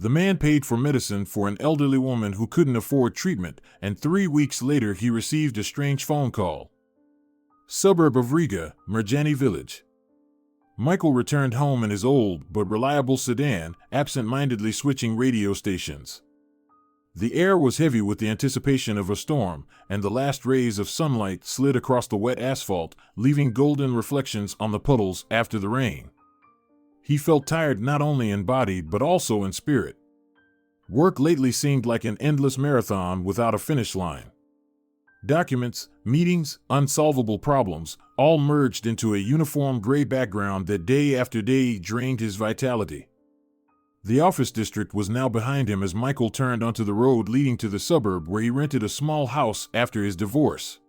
The man paid for medicine for an elderly woman who couldn't afford treatment, and 3 weeks later he received a strange phone call. Suburb of Riga, Mirjani village. Michael returned home in his old but reliable sedan, absent-mindedly switching radio stations. The air was heavy with the anticipation of a storm, and the last rays of sunlight slid across the wet asphalt, leaving golden reflections on the puddles after the rain. He felt tired not only in body but also in spirit. Work lately seemed like an endless marathon without a finish line. Documents, meetings, unsolvable problems, all merged into a uniform gray background that day after day drained his vitality. The office district was now behind him as Michael turned onto the road leading to the suburb where he rented a small house after his divorce.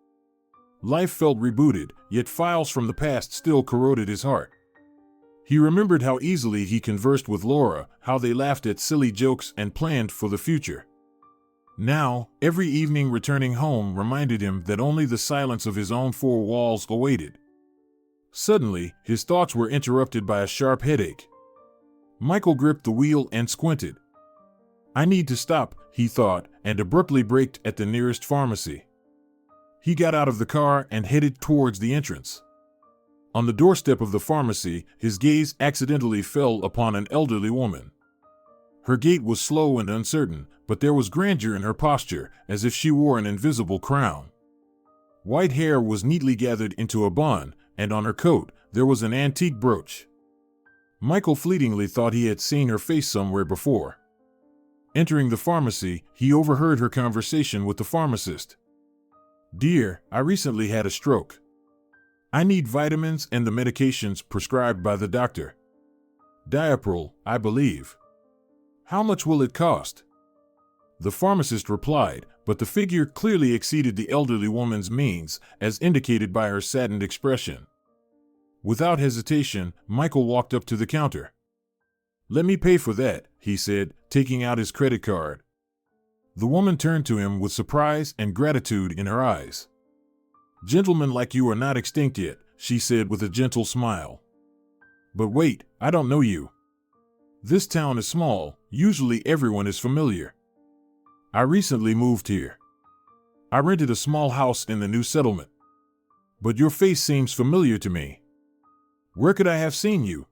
Life felt rebooted, yet files from the past still corroded his heart. He remembered how easily he conversed with Laura, how they laughed at silly jokes and planned for the future. Now, every evening returning home reminded him that only the silence of his own four walls awaited. Suddenly, his thoughts were interrupted by a sharp headache. Michael gripped the wheel and squinted. "I need to stop," he thought, and abruptly braked at the nearest pharmacy. He got out of the car and headed towards the entrance. On the doorstep of the pharmacy, his gaze accidentally fell upon an elderly woman. Her gait was slow and uncertain, but there was grandeur in her posture, as if she wore an invisible crown. White hair was neatly gathered into a bun, and on her coat there was an antique brooch. Michael fleetingly thought he had seen her face somewhere before. Entering the pharmacy, he overheard her conversation with the pharmacist. "Dear, I recently had a stroke. I need vitamins and the medications prescribed by the doctor. Diapril, I believe. How much will it cost?" The pharmacist replied, but the figure clearly exceeded the elderly woman's means, as indicated by her saddened expression. Without hesitation, Michael walked up to the counter. "Let me pay for that," he said, taking out his credit card. The woman turned to him with surprise and gratitude in her eyes. "Gentlemen like you are not extinct yet," she said with a gentle smile. "But wait, I don't know you. This town is small, usually everyone is familiar. I recently moved here. I rented a small house in the new settlement. But your face seems familiar to me. Where could I have seen you?"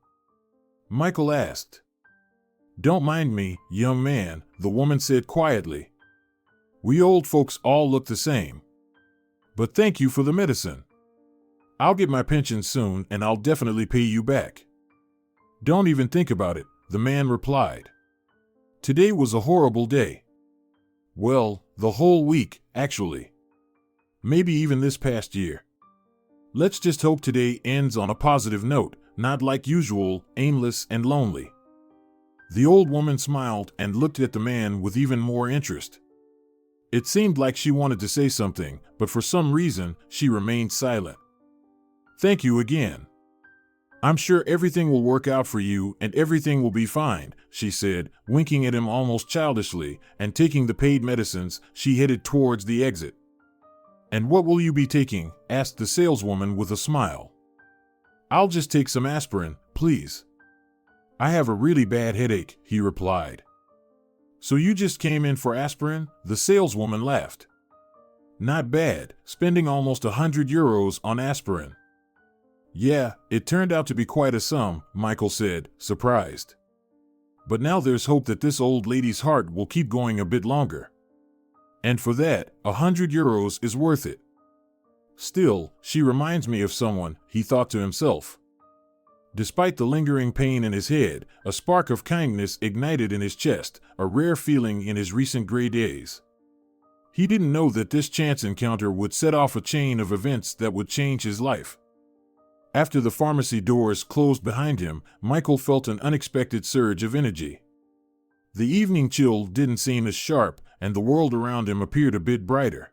Michael asked. "Don't mind me, young man," the woman said quietly. "We old folks all look the same. But thank you for the medicine. I'll get my pension soon and I'll definitely pay you back." "Don't even think about it," the man replied. "Today was a horrible day. Well, the whole week, actually. Maybe even this past year. Let's just hope today ends on a positive note, not like usual, aimless and lonely." The old woman smiled and looked at the man with even more interest. It seemed like she wanted to say something, but for some reason, she remained silent. "Thank you again. I'm sure everything will work out for you and everything will be fine," she said, winking at him almost childishly, and taking the paid medicines, she headed towards the exit. "And what will you be taking?" asked the saleswoman with a smile. "I'll just take some aspirin, please." "I have a really bad headache," he replied. "So you just came in for aspirin?" The saleswoman laughed. "Not bad, spending almost €100 on aspirin." "Yeah, it turned out to be quite a sum," Michael said, surprised. "But now there's hope that this old lady's heart will keep going a bit longer. And for that, €100 is worth it. Still, she reminds me of someone," he thought to himself. Despite the lingering pain in his head, a spark of kindness ignited in his chest, a rare feeling in his recent gray days. He didn't know that this chance encounter would set off a chain of events that would change his life. After the pharmacy doors closed behind him, Michael felt an unexpected surge of energy. The evening chill didn't seem as sharp, and the world around him appeared a bit brighter.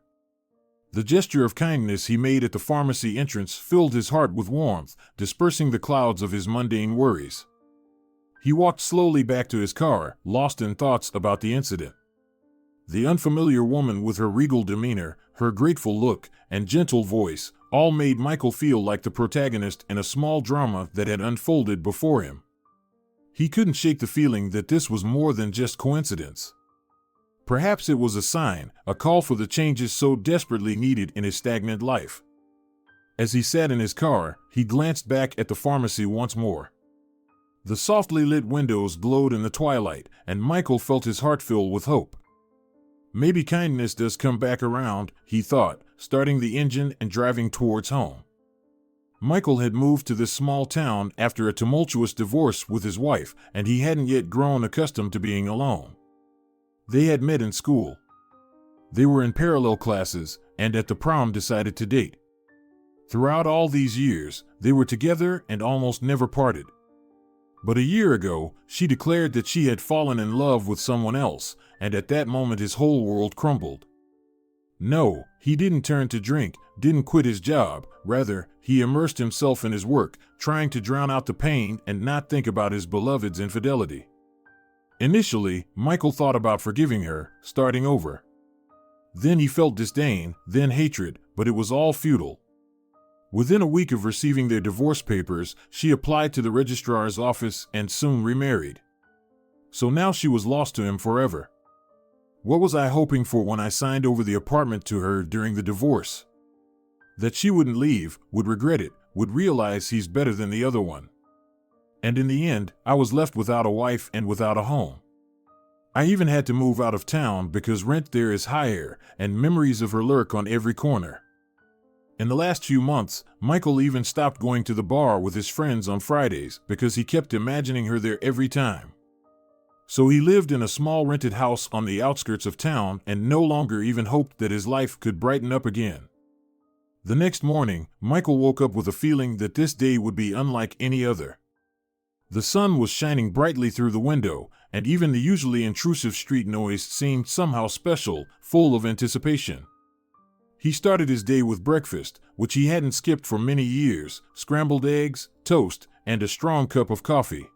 The gesture of kindness he made at the pharmacy entrance filled his heart with warmth, dispersing the clouds of his mundane worries. He walked slowly back to his car, lost in thoughts about the incident. The unfamiliar woman with her regal demeanor, her grateful look, and gentle voice, all made Michael feel like the protagonist in a small drama that had unfolded before him. He couldn't shake the feeling that this was more than just coincidence. Perhaps it was a sign, a call for the changes so desperately needed in his stagnant life. As he sat in his car, he glanced back at the pharmacy once more. The softly lit windows glowed in the twilight, and Michael felt his heart fill with hope. Maybe kindness does come back around, he thought, starting the engine and driving towards home. Michael had moved to this small town after a tumultuous divorce with his wife, and he hadn't yet grown accustomed to being alone. They had met in school. They were in parallel classes, and at the prom decided to date. Throughout all these years, they were together and almost never parted. But a year ago, she declared that she had fallen in love with someone else, and at that moment his whole world crumbled. No, he didn't turn to drink, didn't quit his job. Rather, he immersed himself in his work, trying to drown out the pain and not think about his beloved's infidelity. Initially, Michael thought about forgiving her, starting over. Then he felt disdain, then hatred, but it was all futile. Within a week of receiving their divorce papers, she applied to the registrar's office and soon remarried. So now she was lost to him forever. What was I hoping for when I signed over the apartment to her during the divorce? That she wouldn't leave, would regret it, would realize he's better than the other one. And in the end, I was left without a wife and without a home. I even had to move out of town because rent there is higher, and memories of her lurk on every corner. In the last few months, Michael even stopped going to the bar with his friends on Fridays because he kept imagining her there every time. So he lived in a small rented house on the outskirts of town and no longer even hoped that his life could brighten up again. The next morning, Michael woke up with a feeling that this day would be unlike any other. The sun was shining brightly through the window, and even the usually intrusive street noise seemed somehow special, full of anticipation. He started his day with breakfast, which he hadn't skipped for many years, scrambled eggs, toast, and a strong cup of coffee.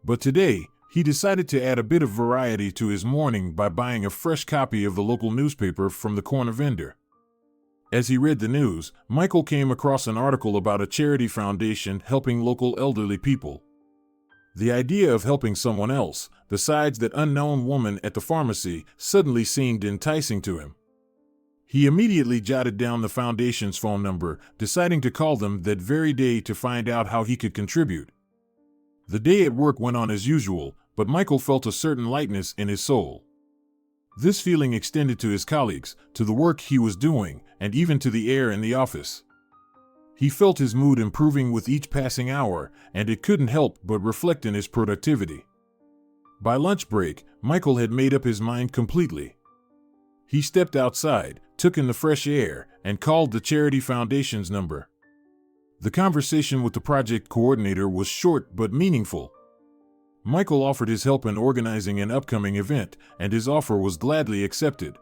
But today, he decided to add a bit of variety to his morning by buying a fresh copy of the local newspaper from the corner vendor. As he read the news, Michael came across an article about a charity foundation helping local elderly people. The idea of helping someone else, besides that unknown woman at the pharmacy, suddenly seemed enticing to him. He immediately jotted down the foundation's phone number, deciding to call them that very day to find out how he could contribute. The day at work went on as usual, but Michael felt a certain lightness in his soul. This feeling extended to his colleagues, to the work he was doing, and even to the air in the office. He felt his mood improving with each passing hour, and it couldn't help but reflect in his productivity. By lunch break, Michael had made up his mind completely. He stepped outside, took in the fresh air, and called the charity foundation's number. The conversation with the project coordinator was short but meaningful. Michael offered his help in organizing an upcoming event, and his offer was gladly accepted.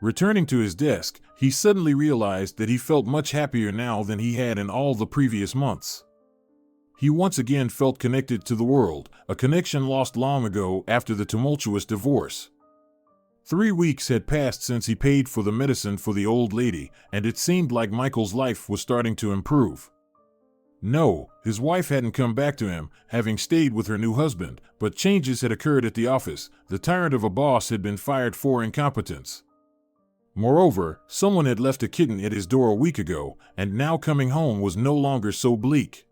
Returning to his desk, he suddenly realized that he felt much happier now than he had in all the previous months. He once again felt connected to the world, a connection lost long ago after the tumultuous divorce. 3 weeks had passed since he paid for the medicine for the old lady, and it seemed like Michael's life was starting to improve. No, his wife hadn't come back to him, having stayed with her new husband, but changes had occurred at the office. The tyrant of a boss had been fired for incompetence. Moreover, someone had left a kitten at his door a week ago, and now coming home was no longer so bleak.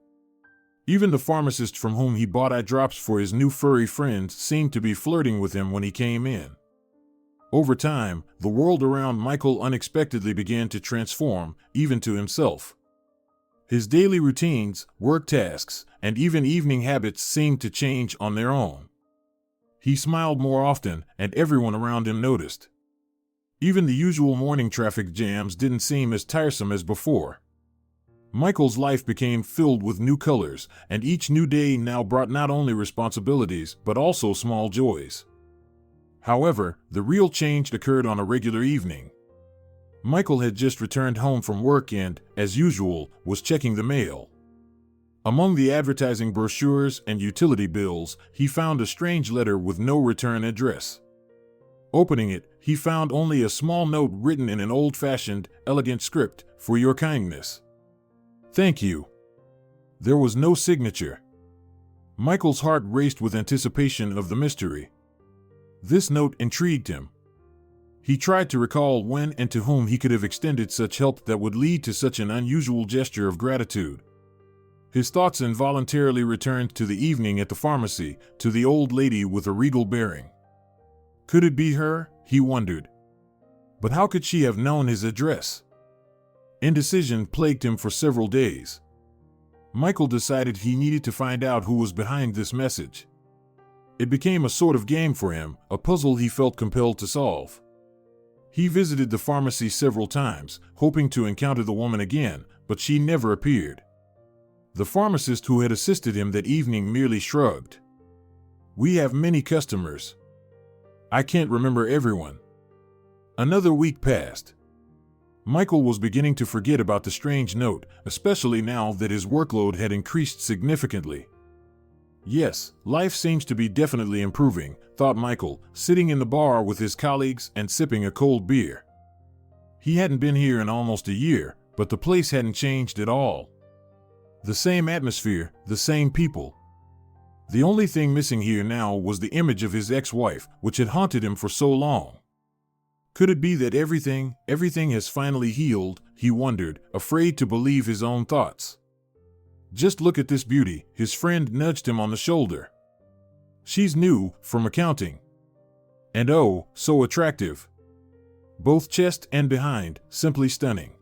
Even the pharmacist from whom he bought eye drops for his new furry friend seemed to be flirting with him when he came in. Over time, the world around Michael unexpectedly began to transform, even to himself. His daily routines, work tasks, and even evening habits seemed to change on their own. He smiled more often, and everyone around him noticed. Even the usual morning traffic jams didn't seem as tiresome as before. Michael's life became filled with new colors, and each new day now brought not only responsibilities but also small joys. However, the real change occurred on a regular evening. Michael had just returned home from work and, as usual, was checking the mail. Among the advertising brochures and utility bills, he found a strange letter with no return address. Opening it, he found only a small note written in an old-fashioned, elegant script, "For your kindness. Thank you." There was no signature. Michael's heart raced with anticipation of the mystery. This note intrigued him. He tried to recall when and to whom he could have extended such help that would lead to such an unusual gesture of gratitude. His thoughts involuntarily returned to the evening at the pharmacy, to the old lady with a regal bearing. Could it be her? He wondered. But how could she have known his address? Indecision plagued him for several days. Michael decided he needed to find out who was behind this message. It became a sort of game for him, a puzzle he felt compelled to solve. He visited the pharmacy several times, hoping to encounter the woman again, but she never appeared. The pharmacist who had assisted him that evening merely shrugged. "We have many customers. I can't remember everyone." Another week passed. Michael was beginning to forget about the strange note, especially now that his workload had increased significantly. Yes, life seems to be definitely improving, thought Michael, sitting in the bar with his colleagues and sipping a cold beer. He hadn't been here in almost a year, but the place hadn't changed at all. The same atmosphere, the same people. The only thing missing here now was the image of his ex-wife, which had haunted him for so long. Could it be that everything has finally healed, he wondered, afraid to believe his own thoughts. Just look at this beauty, his friend nudged him on the shoulder. She's new, from accounting. And oh, so attractive. Both chest and behind, simply stunning.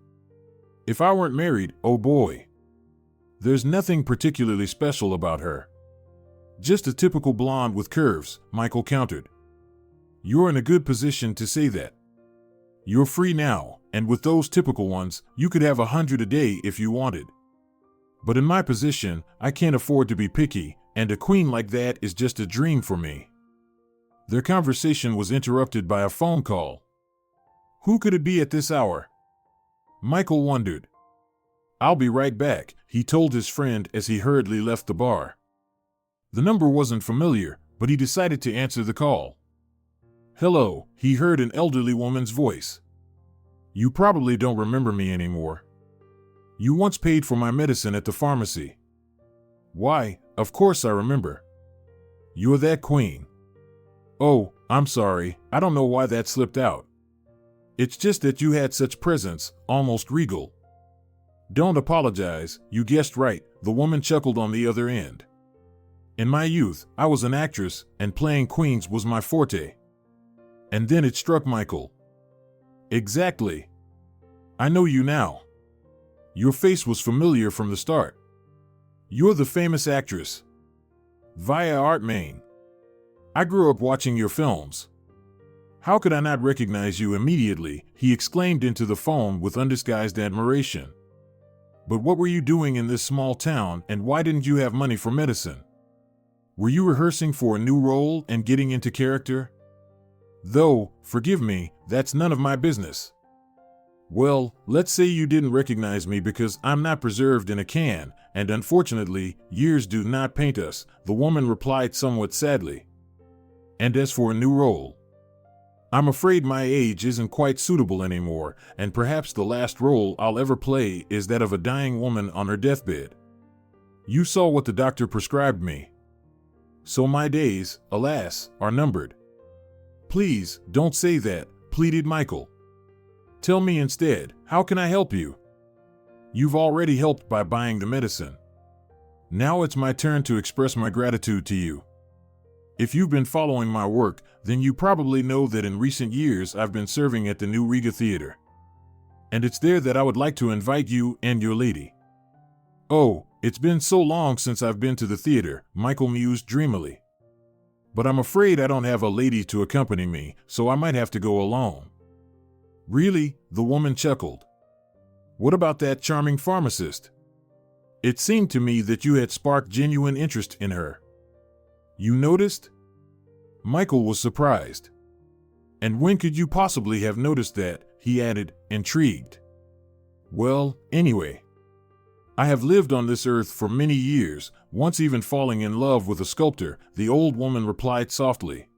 If I weren't married, oh boy. There's nothing particularly special about her. Just a typical blonde with curves, Michael countered. You're in a good position to say that. You're free now, and with those typical ones, you could have 100 a day if you wanted. But in my position, I can't afford to be picky, and a queen like that is just a dream for me. Their conversation was interrupted by a phone call. Who could it be at this hour? Michael wondered. I'll be right back, he told his friend as he hurriedly left the bar. The number wasn't familiar, but he decided to answer the call. Hello, he heard an elderly woman's voice. You probably don't remember me anymore. You once paid for my medicine at the pharmacy. Why, of course I remember. You're that queen. Oh, I'm sorry, I don't know why that slipped out. It's just that you had such presence, almost regal. Don't apologize, you guessed right, the woman chuckled on the other end. In my youth, I was an actress, and playing queens was my forte. And then it struck Michael. Exactly. I know you now. Your face was familiar from the start. You're the famous actress. Via Art Main. I grew up watching your films. How could I not recognize you immediately? He exclaimed into the phone with undisguised admiration. But what were you doing in this small town, and why didn't you have money for medicine? Were you rehearsing for a new role and getting into character? Though, forgive me, that's none of my business. Well, let's say you didn't recognize me because I'm not preserved in a can, and unfortunately, years do not paint us, the woman replied somewhat sadly. And as for a new role, I'm afraid my age isn't quite suitable anymore, and perhaps the last role I'll ever play is that of a dying woman on her deathbed. You saw what the doctor prescribed me. So my days, alas, are numbered. Please, don't say that, pleaded Michael. Tell me instead, how can I help you? You've already helped by buying the medicine. Now it's my turn to express my gratitude to you. If you've been following my work, then you probably know that in recent years I've been serving at the new Riga Theater. And it's there that I would like to invite you and your lady. Oh, it's been so long since I've been to the theater, Michael mused dreamily. But I'm afraid I don't have a lady to accompany me, so I might have to go alone. Really? The woman chuckled. What about that charming pharmacist? It seemed to me that you had sparked genuine interest in her. You noticed? Michael was surprised. And when could you possibly have noticed that? He added, intrigued. Well, anyway. I have lived on this earth for many years, once even falling in love with a sculptor, the old woman replied softly.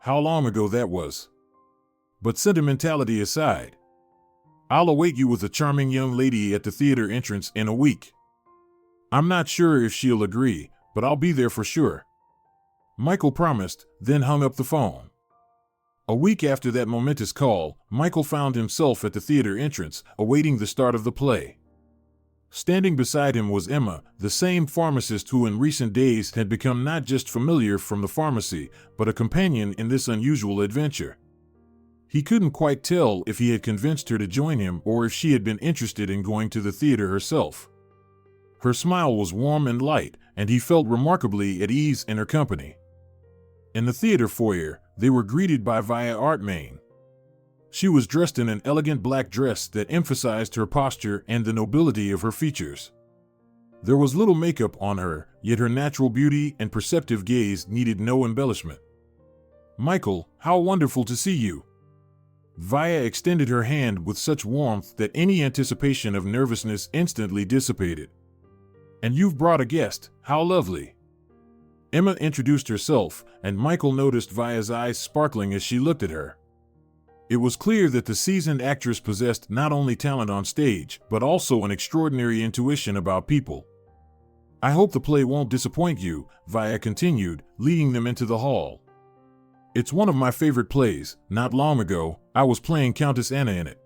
How long ago that was. But sentimentality aside, I'll await you with a charming young lady at the theater entrance in a week. I'm not sure if she'll agree, but I'll be there for sure," Michael promised, then hung up the phone. A week after that momentous call, Michael found himself at the theater entrance, awaiting the start of the play. Standing beside him was Emma, the same pharmacist who in recent days had become not just familiar from the pharmacy, but a companion in this unusual adventure. He couldn't quite tell if he had convinced her to join him or if she had been interested in going to the theater herself. Her smile was warm and light, and he felt remarkably at ease in her company. In the theater foyer, they were greeted by Via Artmain. She was dressed in an elegant black dress that emphasized her posture and the nobility of her features. There was little makeup on her, yet her natural beauty and perceptive gaze needed no embellishment. "Michael, how wonderful to see you." Via extended her hand with such warmth that any anticipation of nervousness instantly dissipated. "And you've brought a guest, how lovely." Emma introduced herself, and Michael noticed Via's eyes sparkling as she looked at her. It was clear that the seasoned actress possessed not only talent on stage, but also an extraordinary intuition about people. "I hope the play won't disappoint you," Via continued, leading them into the hall. "It's one of my favorite plays. Not long ago, I was playing Countess Anna in it.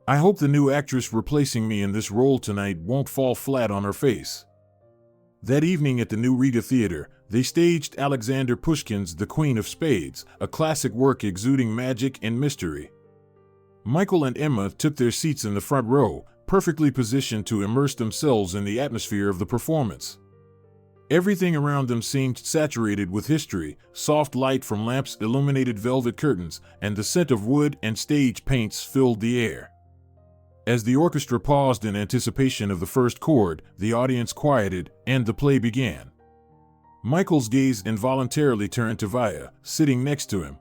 I hope the new actress replacing me in this role tonight won't fall flat on her face." That evening at the New Riga Theater, they staged Alexander Pushkin's The Queen of Spades, a classic work exuding magic and mystery. Michael and Emma took their seats in the front row, perfectly positioned to immerse themselves in the atmosphere of the performance. Everything around them seemed saturated with history. Soft light from lamps illuminated velvet curtains, and the scent of wood and stage paints filled the air. As the orchestra paused in anticipation of the first chord, the audience quieted, and the play began. Michael's gaze involuntarily turned to Via, sitting next to him.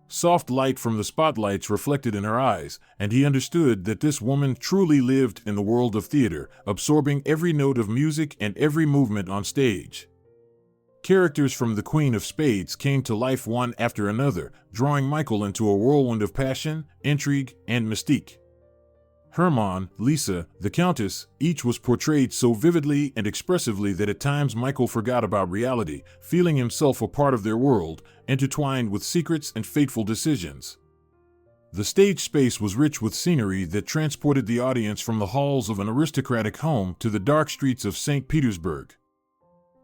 Soft light from the spotlights reflected in her eyes, and he understood that this woman truly lived in the world of theater, absorbing every note of music and every movement on stage. Characters from The Queen of Spades came to life one after another, drawing Michael into a whirlwind of passion, intrigue, and mystique. Hermann, Lisa, the Countess, each was portrayed so vividly and expressively that at times Michael forgot about reality, feeling himself a part of their world, intertwined with secrets and fateful decisions. The stage space was rich with scenery that transported the audience from the halls of an aristocratic home to the dark streets of St. Petersburg.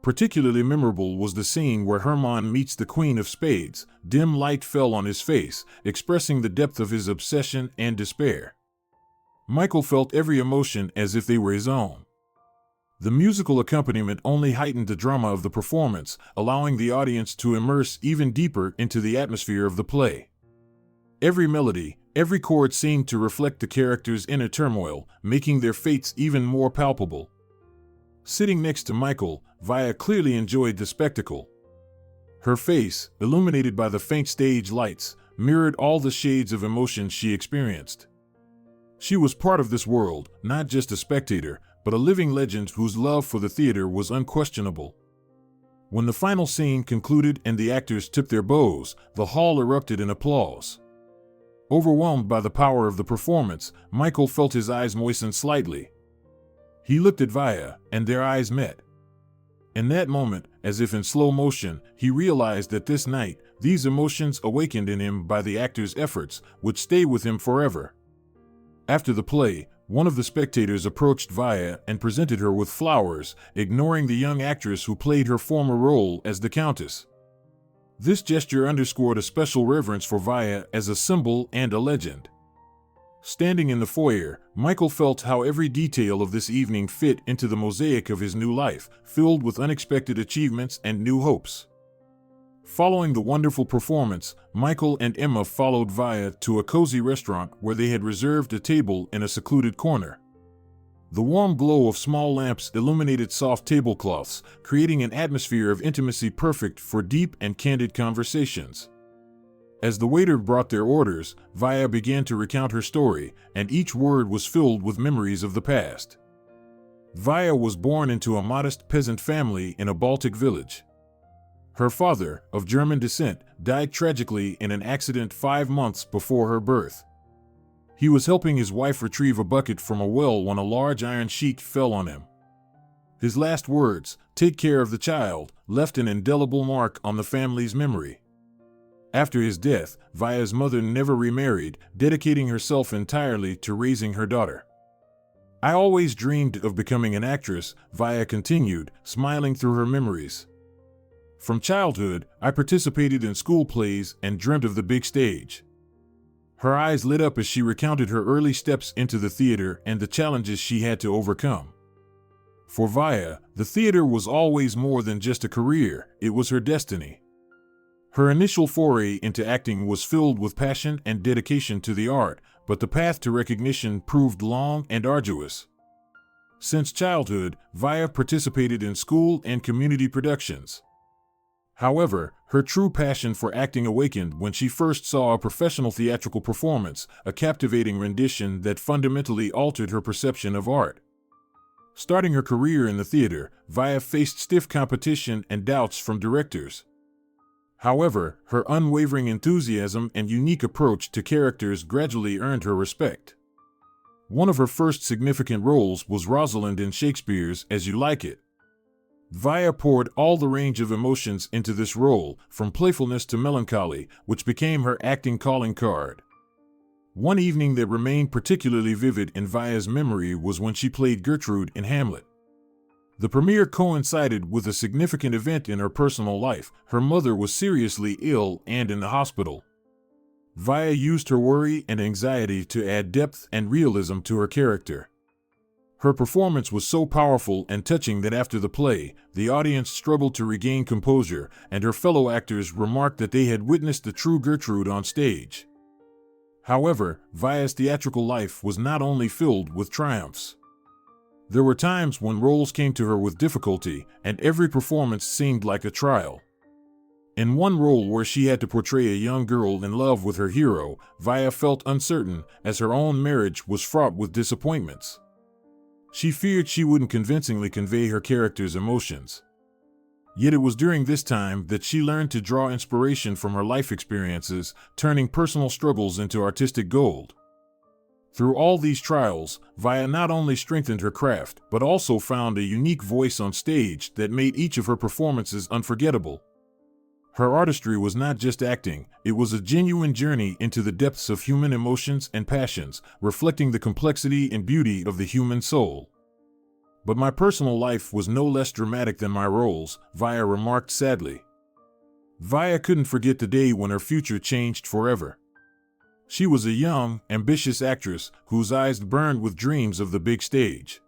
Particularly memorable was the scene where Hermann meets the Queen of Spades. Dim light fell on his face, expressing the depth of his obsession and despair. Michael felt every emotion as if they were his own. The musical accompaniment only heightened the drama of the performance, allowing the audience to immerse even deeper into the atmosphere of the play. Every melody, every chord seemed to reflect the characters' inner turmoil, making their fates even more palpable. Sitting next to Michael, Via clearly enjoyed the spectacle. Her face, illuminated by the faint stage lights, mirrored all the shades of emotion she experienced. She was part of this world, not just a spectator, but a living legend whose love for the theater was unquestionable. When the final scene concluded and the actors took their bows, the hall erupted in applause. Overwhelmed by the power of the performance, Michael felt his eyes moisten slightly. He looked at Via, and their eyes met. In that moment, as if in slow motion, he realized that this night, these emotions awakened in him by the actor's efforts would stay with him forever. After the play, one of the spectators approached Via and presented her with flowers, ignoring the young actress who played her former role as the Countess. This gesture underscored a special reverence for Via as a symbol and a legend. Standing in the foyer, Michael felt how every detail of this evening fit into the mosaic of his new life, filled with unexpected achievements and new hopes. Following the wonderful performance, Michael and Emma followed Via to a cozy restaurant where they had reserved a table in a secluded corner. The warm glow of small lamps illuminated soft tablecloths, creating an atmosphere of intimacy perfect for deep and candid conversations. As the waiter brought their orders, Via began to recount her story, and each word was filled with memories of the past. Via was born into a modest peasant family in a Baltic village. Her father, of German descent, died tragically in an accident 5 months before her birth. He was helping his wife retrieve a bucket from a well when a large iron sheet fell on him. His last words, "Take care of the child," left an indelible mark on the family's memory. After his death, Via's mother never remarried, dedicating herself entirely to raising her daughter. "I always dreamed of becoming an actress," Via continued, smiling through her memories. "From childhood, I participated in school plays and dreamt of the big stage." Her eyes lit up as she recounted her early steps into the theater and the challenges she had to overcome. For Via, the theater was always more than just a career, it was her destiny. Her initial foray into acting was filled with passion and dedication to the art, but the path to recognition proved long and arduous. Since childhood, Via participated in school and community productions. However, her true passion for acting awakened when she first saw a professional theatrical performance, a captivating rendition that fundamentally altered her perception of art. Starting her career in the theater, Via faced stiff competition and doubts from directors. However, her unwavering enthusiasm and unique approach to characters gradually earned her respect. One of her first significant roles was Rosalind in Shakespeare's As You Like It. Via poured all the range of emotions into this role, from playfulness to melancholy, which became her acting calling card. One evening that remained particularly vivid in Via's memory was when she played Gertrude in Hamlet. The premiere coincided with a significant event in her personal life. Her mother was seriously ill and in the hospital. Via used her worry and anxiety to add depth and realism to her character. Her performance was so powerful and touching that after the play, the audience struggled to regain composure, and her fellow actors remarked that they had witnessed the true Gertrude on stage. However, Via's theatrical life was not only filled with triumphs. There were times when roles came to her with difficulty, and every performance seemed like a trial. In one role where she had to portray a young girl in love with her hero, Via felt uncertain, as her own marriage was fraught with disappointments. She feared she wouldn't convincingly convey her character's emotions. Yet it was during this time that she learned to draw inspiration from her life experiences, turning personal struggles into artistic gold. Through all these trials, Via not only strengthened her craft, but also found a unique voice on stage that made each of her performances unforgettable. Her artistry was not just acting, it was a genuine journey into the depths of human emotions and passions, reflecting the complexity and beauty of the human soul. "But my personal life was no less dramatic than my roles," Via remarked sadly. Via couldn't forget the day when her future changed forever. She was a young, ambitious actress whose eyes burned with dreams of the big stage.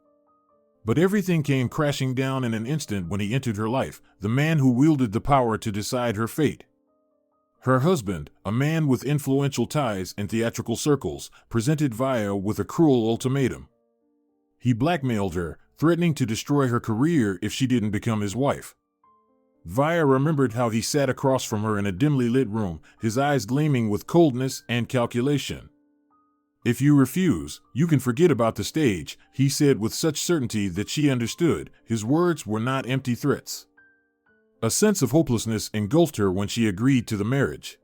But everything came crashing down in an instant when he entered her life, the man who wielded the power to decide her fate. Her husband, a man with influential ties in theatrical circles, presented Via with a cruel ultimatum. He blackmailed her, threatening to destroy her career if she didn't become his wife. Via remembered how he sat across from her in a dimly lit room, his eyes gleaming with coldness and calculation. "If you refuse, you can forget about the stage," he said with such certainty that she understood. His words were not empty threats. A sense of hopelessness engulfed her when she agreed to the marriage.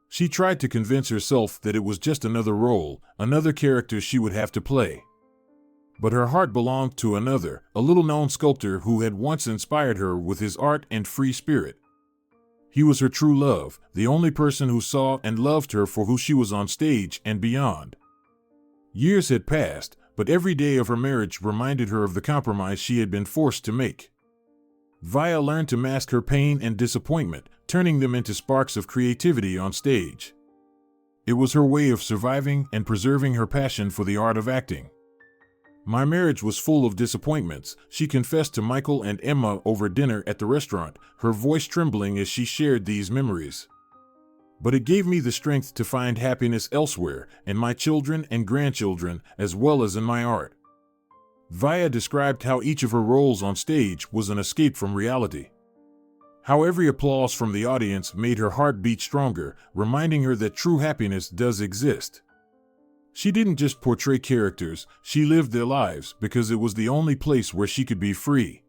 She tried to convince herself that it was just another role, another character she would have to play. But her heart belonged to another, a little-known sculptor who had once inspired her with his art and free spirit. He was her true love, the only person who saw and loved her for who she was on stage and beyond. Years had passed, but every day of her marriage reminded her of the compromise she had been forced to make. Via learned to mask her pain and disappointment, turning them into sparks of creativity on stage. It was her way of surviving and preserving her passion for the art of acting. "My marriage was full of disappointments," she confessed to Michael and Emma over dinner at the restaurant, her voice trembling as she shared these memories. "But it gave me the strength to find happiness elsewhere, in my children and grandchildren, as well as in my art." Via described how each of her roles on stage was an escape from reality. How every applause from the audience made her heart beat stronger, reminding her that true happiness does exist. She didn't just portray characters, she lived their lives because it was the only place where she could be free.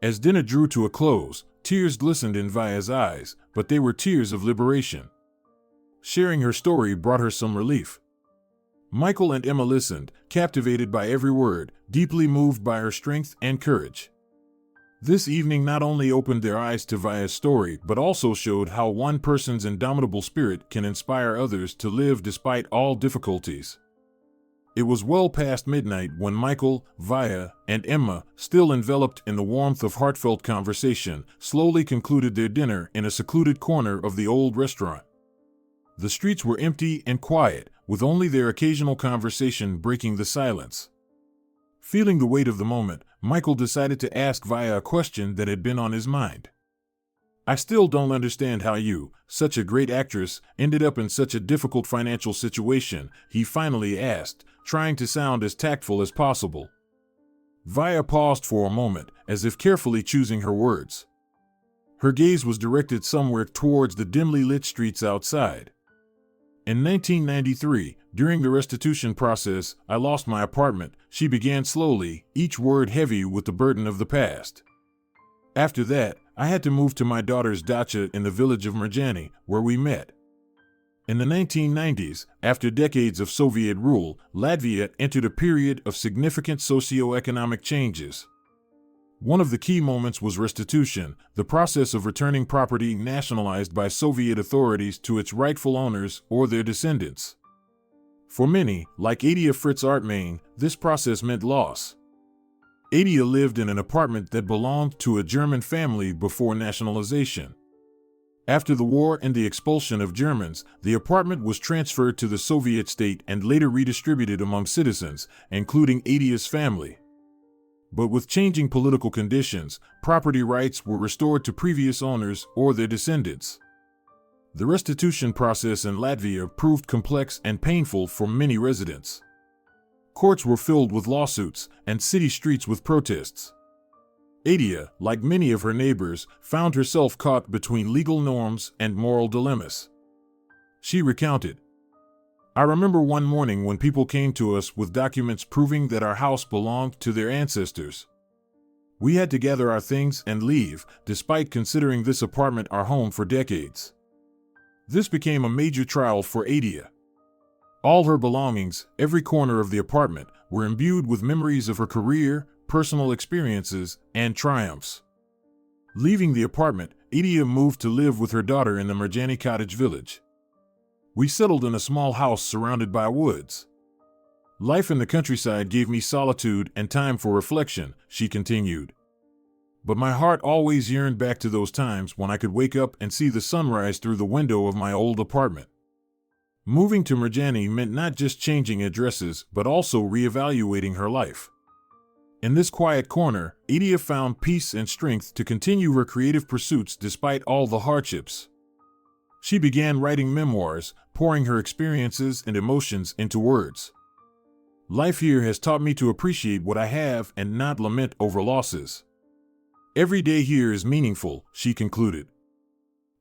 As dinner drew to a close, tears glistened in Via's eyes, but they were tears of liberation. Sharing her story brought her some relief. Michael and Emma listened, captivated by every word, deeply moved by her strength and courage. This evening not only opened their eyes to Via's story, but also showed how one person's indomitable spirit can inspire others to live despite all difficulties. It was well past midnight when Michael, Via, and Emma, still enveloped in the warmth of heartfelt conversation, slowly concluded their dinner in a secluded corner of the old restaurant. The streets were empty and quiet, with only their occasional conversation breaking the silence. Feeling the weight of the moment, Michael decided to ask Via a question that had been on his mind. "I still don't understand how you, such a great actress, ended up in such a difficult financial situation," he finally asked, trying to sound as tactful as possible. Via paused for a moment, as if carefully choosing her words. Her gaze was directed somewhere towards the dimly lit streets outside. "In 1993, during the restitution process, I lost my apartment," she began slowly, each word heavy with the burden of the past. "After that, I had to move to my daughter's dacha in the village of Mirjani, where we met. In the 1990s, after decades of Soviet rule, Latvia entered a period of significant socio-economic changes. One of the key moments was restitution, the process of returning property nationalized by Soviet authorities to its rightful owners or their descendants. For many, like Adia Fritz Artmain, this process meant loss. Adia lived in an apartment that belonged to a German family before nationalization. After the war and the expulsion of Germans, the apartment was transferred to the Soviet state and later redistributed among citizens, including Adia's family. But with changing political conditions, property rights were restored to previous owners or their descendants. The restitution process in Latvia proved complex and painful for many residents. Courts were filled with lawsuits, and city streets with protests. Adia, like many of her neighbors, found herself caught between legal norms and moral dilemmas. She recounted, "I remember one morning when people came to us with documents proving that our house belonged to their ancestors. We had to gather our things and leave, despite considering this apartment our home for decades. This became a major trial for Adia. All her belongings, every corner of the apartment, were imbued with memories of her career, personal experiences, and triumphs. Leaving the apartment, Adia moved to live with her daughter in the Mirjani cottage village. We settled in a small house surrounded by woods. Life in the countryside gave me solitude and time for reflection," she continued. "But my heart always yearned back to those times when I could wake up and see the sunrise through the window of my old apartment." Moving to Mirjani meant not just changing addresses, but also reevaluating her life. In this quiet corner, Adia found peace and strength to continue her creative pursuits despite all the hardships. She began writing memoirs, pouring her experiences and emotions into words. "Life here has taught me to appreciate what I have and not lament over losses. Every day here is meaningful," she concluded.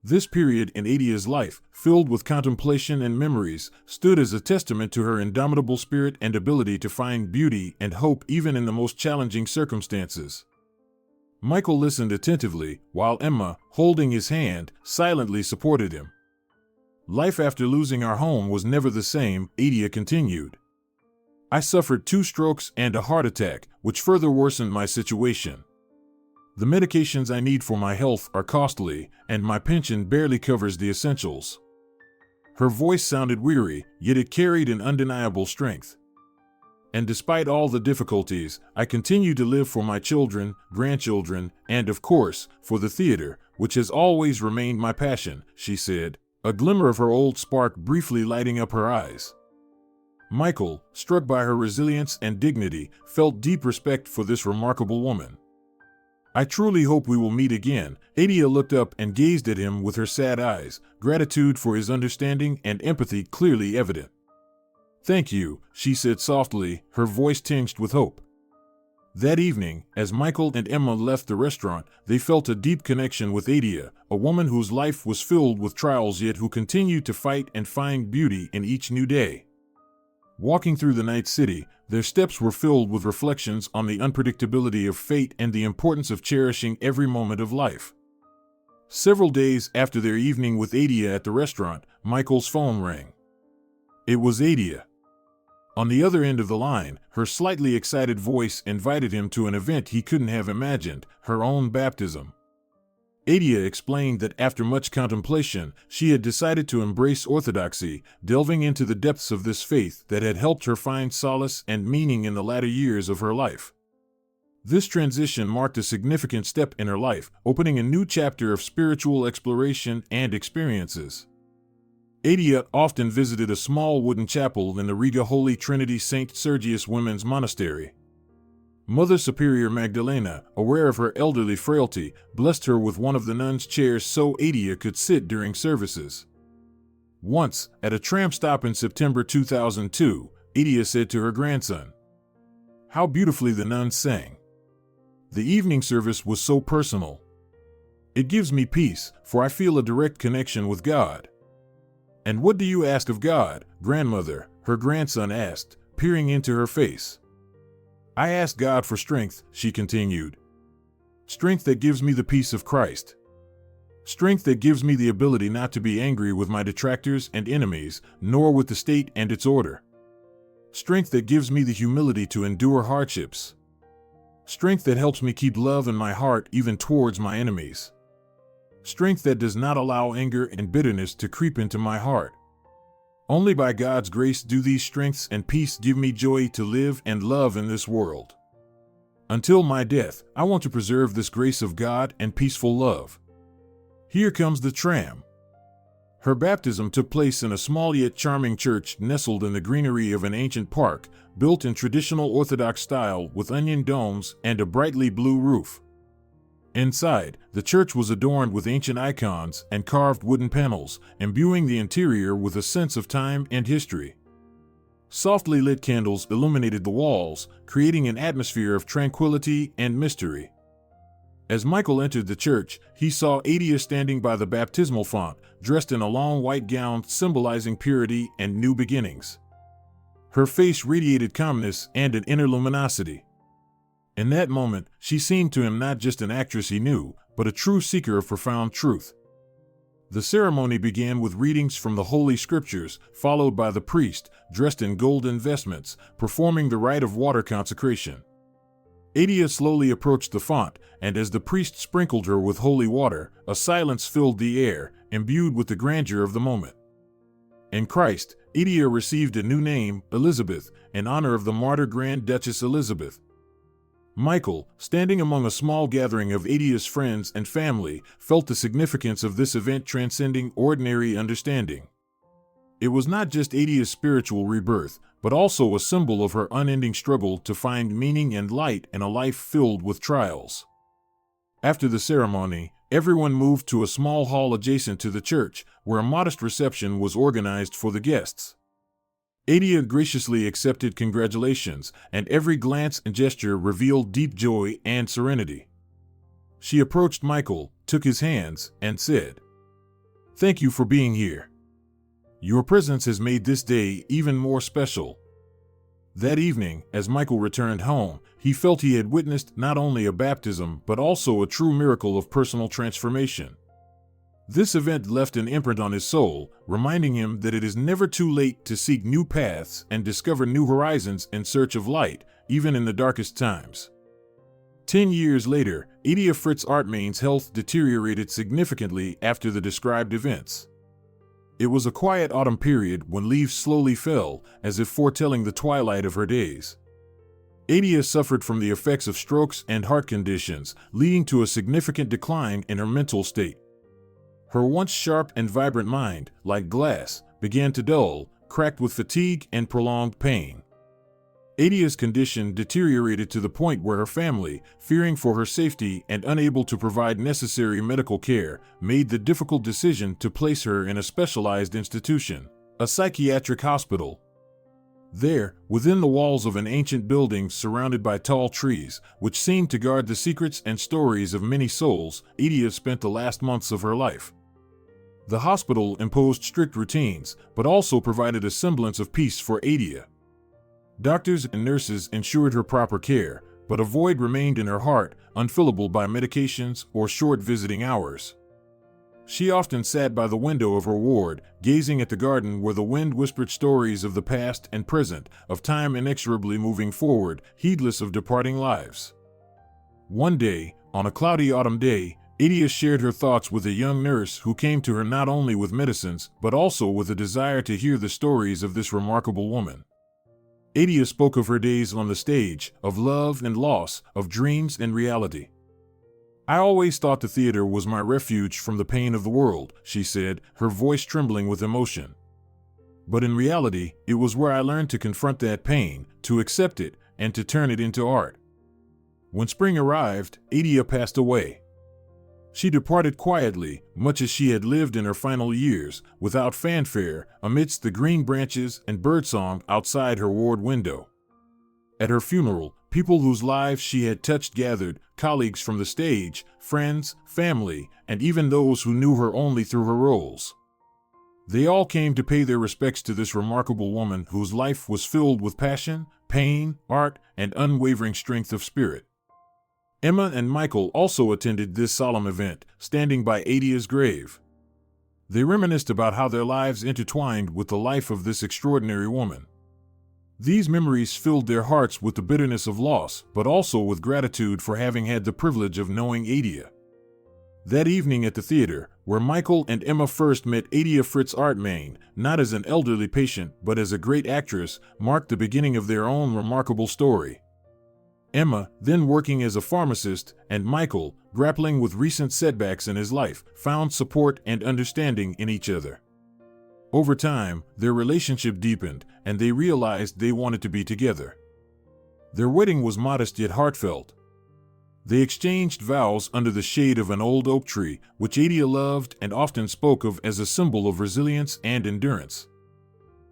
This period in Adia's life, filled with contemplation and memories, stood as a testament to her indomitable spirit and ability to find beauty and hope even in the most challenging circumstances. Michael listened attentively, while Emma, holding his hand, silently supported him. "Life after losing our home was never the same," Adia continued. "I suffered 2 strokes and a heart attack, which further worsened my situation. The medications I need for my health are costly, and my pension barely covers the essentials." Her voice sounded weary, yet it carried an undeniable strength. "And despite all the difficulties, I continue to live for my children, grandchildren, and of course, for the theater, which has always remained my passion," she said, a glimmer of her old spark briefly lighting up her eyes. Michael, struck by her resilience and dignity, felt deep respect for this remarkable woman. "I truly hope we will meet again." Adia looked up and gazed at him with her sad eyes, gratitude for his understanding and empathy clearly evident. "Thank you," she said softly, her voice tinged with hope. That evening, as Michael and Emma left the restaurant, they felt a deep connection with Adia, a woman whose life was filled with trials yet who continued to fight and find beauty in each new day. Walking through the night city, their steps were filled with reflections on the unpredictability of fate and the importance of cherishing every moment of life. Several days after their evening with Adia at the restaurant, Michael's phone rang. It was Adia. On the other end of the line, her slightly excited voice invited him to an event he couldn't have imagined, her own baptism. Adia explained that after much contemplation, she had decided to embrace orthodoxy, delving into the depths of this faith that had helped her find solace and meaning in the latter years of her life. This transition marked a significant step in her life, opening a new chapter of spiritual exploration and experiences. Adia often visited a small wooden chapel in the Riga Holy Trinity St. Sergius Women's Monastery. Mother Superior Magdalena, aware of her elderly frailty, blessed her with one of the nuns' chairs so Adia could sit during services. Once, at a tram stop in September 2002, Adia said to her grandson, "How beautifully the nuns sang. The evening service was so personal. It gives me peace, for I feel a direct connection with God." "And what do you ask of God, grandmother?" her grandson asked, peering into her face. "I ask God for strength," she continued. "Strength that gives me the peace of Christ. Strength that gives me the ability not to be angry with my detractors and enemies, nor with the state and its order. Strength that gives me the humility to endure hardships. Strength that helps me keep love in my heart even towards my enemies. Strength that does not allow anger and bitterness to creep into my heart. Only by God's grace do these strengths and peace give me joy to live and love in this world. Until my death, I want to preserve this grace of God and peaceful love. Here comes the tram." Her baptism took place in a small yet charming church nestled in the greenery of an ancient park, built in traditional Orthodox style with onion domes and a brightly blue roof. Inside, the church was adorned with ancient icons and carved wooden panels, imbuing the interior with a sense of time and history. Softly lit candles illuminated the walls, creating an atmosphere of tranquility and mystery. As Michael entered the church, he saw Adia standing by the baptismal font, dressed in a long white gown symbolizing purity and new beginnings. Her face radiated calmness and an inner luminosity. In that moment, she seemed to him not just an actress he knew, but a true seeker of profound truth. The ceremony began with readings from the Holy Scriptures, followed by the priest, dressed in golden vestments, performing the rite of water consecration. Adia slowly approached the font, and as the priest sprinkled her with holy water, a silence filled the air, imbued with the grandeur of the moment. In Christ, Adia received a new name, Elizabeth, in honor of the martyr Grand Duchess Elizabeth. Michael, standing among a small gathering of Adia's friends and family, felt the significance of this event transcending ordinary understanding. It was not just Adia's spiritual rebirth, but also a symbol of her unending struggle to find meaning and light in a life filled with trials. After the ceremony, everyone moved to a small hall adjacent to the church, where a modest reception was organized for the guests. Adia graciously accepted congratulations, and every glance and gesture revealed deep joy and serenity. She approached Michael, took his hands, and said, "Thank you for being here. Your presence has made this day even more special." That evening, as Michael returned home, he felt he had witnessed not only a baptism but also a true miracle of personal transformation. This event left an imprint on his soul, reminding him that it is never too late to seek new paths and discover new horizons in search of light, even in the darkest times. 10 years later, Adia Fritz Artmain's health deteriorated significantly after the described events. It was a quiet autumn period when leaves slowly fell, as if foretelling the twilight of her days. Adia suffered from the effects of strokes and heart conditions, leading to a significant decline in her mental state. Her once sharp and vibrant mind, like glass, began to dull, cracked with fatigue and prolonged pain. Adia's condition deteriorated to the point where her family, fearing for her safety and unable to provide necessary medical care, made the difficult decision to place her in a specialized institution, a psychiatric hospital. There, within the walls of an ancient building surrounded by tall trees, which seemed to guard the secrets and stories of many souls, Adia spent the last months of her life. The hospital imposed strict routines, but also provided a semblance of peace for Adia. Doctors and nurses ensured her proper care, but a void remained in her heart, unfillable by medications or short visiting hours. She often sat by the window of her ward, gazing at the garden where the wind whispered stories of the past and present, of time inexorably moving forward, heedless of departing lives. One day, on a cloudy autumn day, Adia shared her thoughts with a young nurse who came to her not only with medicines, but also with a desire to hear the stories of this remarkable woman. Adia spoke of her days on the stage, of love and loss, of dreams and reality. "I always thought the theater was my refuge from the pain of the world," she said, her voice trembling with emotion. "But in reality, it was where I learned to confront that pain, to accept it, and to turn it into art." When spring arrived, Adia passed away. She departed quietly, much as she had lived in her final years, without fanfare, amidst the green branches and birdsong outside her ward window. At her funeral, people whose lives she had touched gathered, colleagues from the stage, friends, family, and even those who knew her only through her roles. They all came to pay their respects to this remarkable woman whose life was filled with passion, pain, art, and unwavering strength of spirit. Emma and Michael also attended this solemn event, standing by Adia's grave. They reminisced about how their lives intertwined with the life of this extraordinary woman. These memories filled their hearts with the bitterness of loss, but also with gratitude for having had the privilege of knowing Adia. That evening at the theater, where Michael and Emma first met Adia Fritz Artmain, not as an elderly patient but as a great actress, marked the beginning of their own remarkable story. Emma, then working as a pharmacist, and Michael, grappling with recent setbacks in his life, found support and understanding in each other. Over time, their relationship deepened, and they realized they wanted to be together. Their wedding was modest yet heartfelt. They exchanged vows under the shade of an old oak tree, which Adia loved and often spoke of as a symbol of resilience and endurance.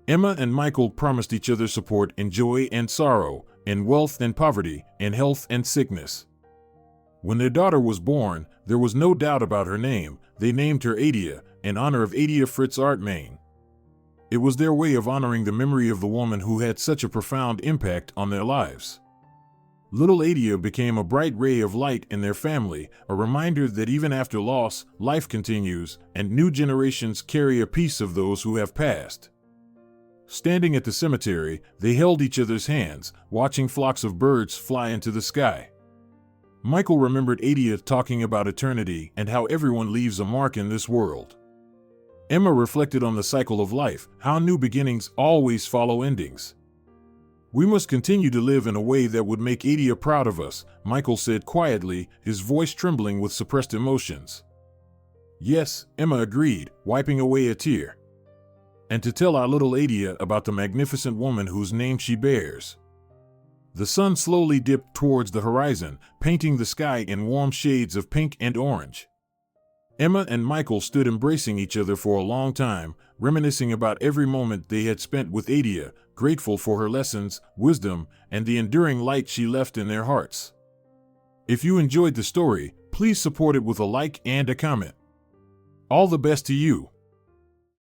Emma and Michael promised each other support in joy and sorrow, in wealth and poverty, in health and sickness. When their daughter was born, there was no doubt about her name. They named her Adia, in honor of Adia Fritz Artmain. It was their way of honoring the memory of the woman who had such a profound impact on their lives. Little Adia became a bright ray of light in their family, a reminder that even after loss, life continues, and new generations carry a piece of those who have passed. Standing at the cemetery, they held each other's hands, watching flocks of birds fly into the sky. Michael remembered Adia talking about eternity and how everyone leaves a mark in this world. Emma reflected on the cycle of life, how new beginnings always follow endings. "We must continue to live in a way that would make Adia proud of us," Michael said quietly, his voice trembling with suppressed emotions. "Yes," Emma agreed, wiping away a tear. "And to tell our little Adia about the magnificent woman whose name she bears." The sun slowly dipped towards the horizon, painting the sky in warm shades of pink and orange. Emma and Michael stood embracing each other for a long time, reminiscing about every moment they had spent with Adia, grateful for her lessons, wisdom, and the enduring light she left in their hearts. If you enjoyed the story, please support it with a like and a comment. All the best to you.